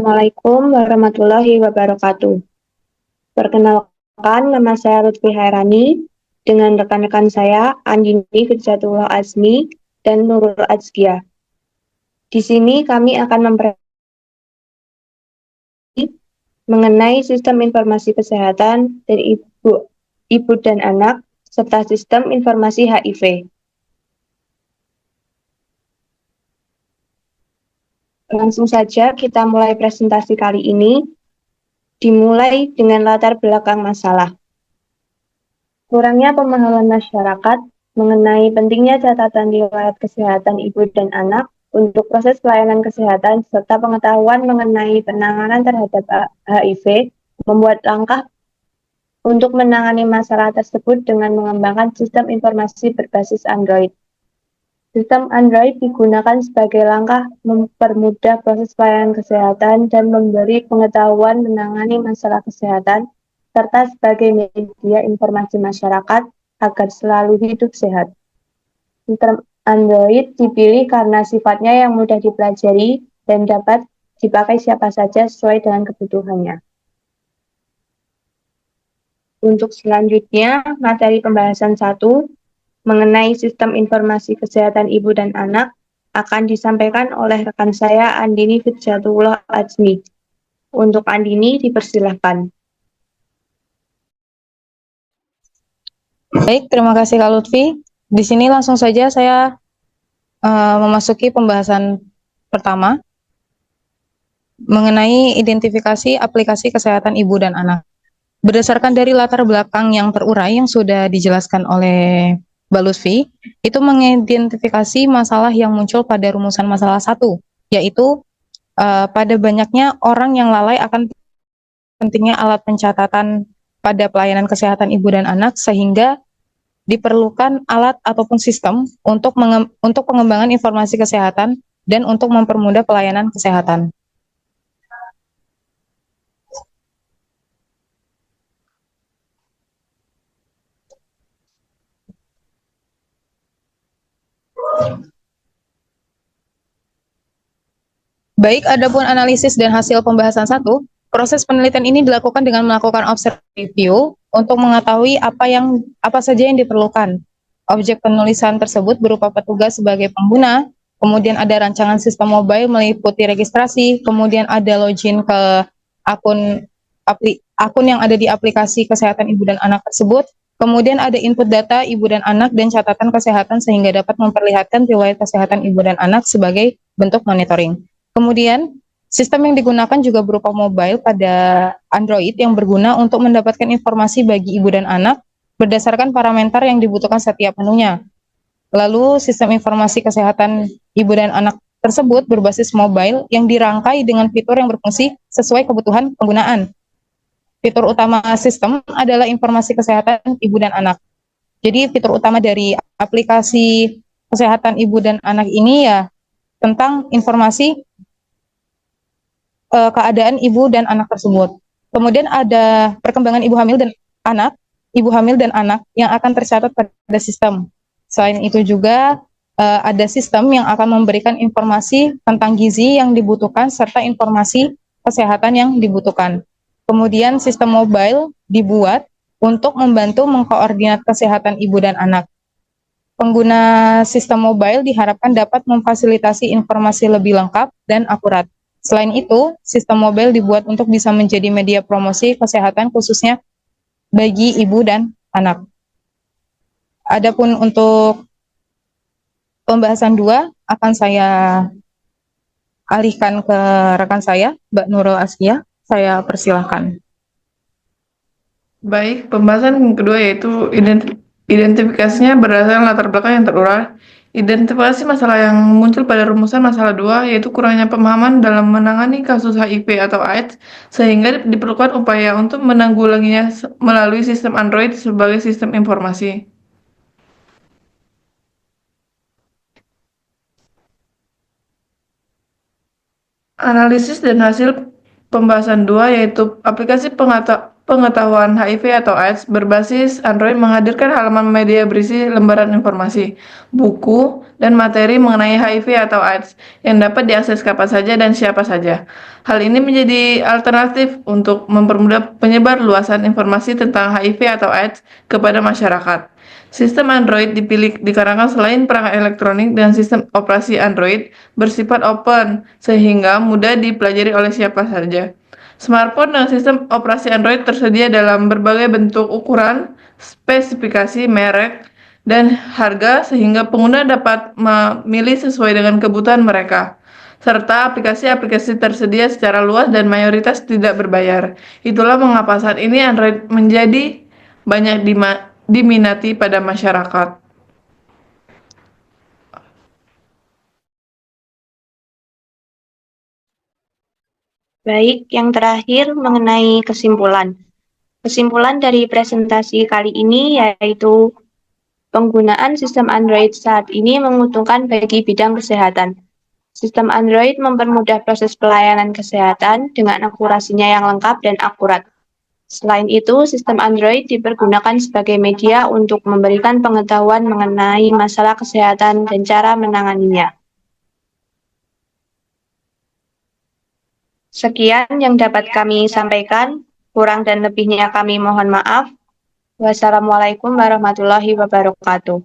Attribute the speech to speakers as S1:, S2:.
S1: Assalamualaikum warahmatullahi wabarakatuh. Perkenalkan, nama saya Lutfi Hairani dengan rekan-rekan saya Andini Firjatullah Azmi dan Nurul Azkia. Di sini kami akan memperkenalkan mengenai sistem informasi kesehatan dari ibu dan anak serta sistem informasi HIV. Langsung saja kita mulai presentasi kali ini, dimulai dengan latar belakang masalah. Kurangnya pemahaman masyarakat mengenai pentingnya catatan riwayat kesehatan ibu dan anak untuk proses pelayanan kesehatan serta pengetahuan mengenai penanganan terhadap HIV membuat langkah untuk menangani masalah tersebut dengan mengembangkan sistem informasi berbasis Android. Sistem Android digunakan sebagai langkah mempermudah proses pelayanan kesehatan dan memberi pengetahuan menangani masalah kesehatan serta sebagai media informasi masyarakat agar selalu hidup sehat. Sistem Android dipilih karena sifatnya yang mudah dipelajari dan dapat dipakai siapa saja sesuai dengan kebutuhannya. Untuk selanjutnya, materi pembahasan 1 mengenai sistem informasi kesehatan ibu dan anak akan disampaikan oleh rekan saya Andini Firjatullah Azmi. Untuk Andini, dipersilahkan.
S2: Baik, terima kasih Kak Lutfi. Di sini langsung saja saya memasuki pembahasan pertama mengenai identifikasi aplikasi kesehatan ibu dan anak. Berdasarkan dari latar belakang yang terurai yang sudah dijelaskan oleh Mbak Lutfi, itu mengidentifikasi masalah yang muncul pada rumusan masalah 1, yaitu pada banyaknya orang yang lalai akan pentingnya alat pencatatan pada pelayanan kesehatan ibu dan anak sehingga diperlukan alat ataupun sistem untuk pengembangan informasi kesehatan dan untuk mempermudah pelayanan kesehatan. Baik, adapun analisis dan hasil pembahasan 1, proses penelitian ini dilakukan dengan melakukan observation review untuk mengetahui apa saja yang diperlukan. Objek penulisan tersebut berupa petugas sebagai pengguna, kemudian ada rancangan sistem mobile meliputi registrasi, kemudian ada login ke akun yang ada di aplikasi kesehatan ibu dan anak tersebut, kemudian ada input data ibu dan anak dan catatan kesehatan sehingga dapat memperlihatkan riwayat kesehatan ibu dan anak sebagai bentuk monitoring. Kemudian, sistem yang digunakan juga berupa mobile pada Android yang berguna untuk mendapatkan informasi bagi ibu dan anak berdasarkan parameter yang dibutuhkan setiap menunya. Lalu, sistem informasi kesehatan ibu dan anak tersebut berbasis mobile yang dirangkai dengan fitur yang berfungsi sesuai kebutuhan penggunaan. Fitur utama sistem adalah informasi kesehatan ibu dan anak. Jadi, fitur utama dari aplikasi kesehatan ibu dan anak ini ya tentang informasi keadaan ibu dan anak tersebut. Kemudian ada perkembangan ibu hamil dan anak yang akan tercatat pada sistem. Selain itu juga ada sistem yang akan memberikan informasi tentang gizi yang dibutuhkan serta informasi kesehatan yang dibutuhkan. Kemudian sistem mobile dibuat untuk membantu mengkoordinat kesehatan ibu dan anak. Pengguna sistem mobile diharapkan dapat memfasilitasi informasi lebih lengkap dan akurat. Selain itu, sistem mobile dibuat untuk bisa menjadi media promosi kesehatan khususnya bagi ibu dan anak. Adapun untuk pembahasan 2 akan saya alihkan ke rekan saya, Mbak Nurul Azkia. Saya persilahkan.
S3: Baik, pembahasan kedua yaitu identifikasinya berdasarkan latar belakang yang terurai. Identifikasi masalah yang muncul pada rumusan masalah 2 yaitu kurangnya pemahaman dalam menangani kasus HIV atau AIDS sehingga diperlukan upaya untuk menanggulanginya melalui sistem Android sebagai sistem informasi. Analisis dan hasil pembahasan 2 yaitu aplikasi pengetahuan HIV atau AIDS berbasis Android menghadirkan halaman media berisi lembaran informasi, buku, dan materi mengenai HIV atau AIDS yang dapat diakses kapan saja dan siapa saja. Hal ini menjadi alternatif untuk mempermudah penyebar luasan informasi tentang HIV atau AIDS kepada masyarakat. Sistem Android dipilih dikarenakan selain perangkat elektronik dan sistem operasi Android bersifat open sehingga mudah dipelajari oleh siapa saja. Smartphone dengan sistem operasi Android tersedia dalam berbagai bentuk, ukuran, spesifikasi, merek, dan harga sehingga pengguna dapat memilih sesuai dengan kebutuhan mereka. Serta aplikasi-aplikasi tersedia secara luas dan mayoritas tidak berbayar. Itulah mengapa saat ini Android menjadi banyak diminati pada masyarakat.
S1: Baik, yang terakhir mengenai kesimpulan. Kesimpulan dari presentasi kali ini yaitu penggunaan sistem Android saat ini menguntungkan bagi bidang kesehatan. Sistem Android mempermudah proses pelayanan kesehatan dengan akurasinya yang lengkap dan akurat. Selain itu, sistem Android dipergunakan sebagai media untuk memberikan pengetahuan mengenai masalah kesehatan dan cara menanganinya. Sekian yang dapat kami sampaikan, kurang dan lebihnya kami mohon maaf. Wassalamualaikum warahmatullahi wabarakatuh.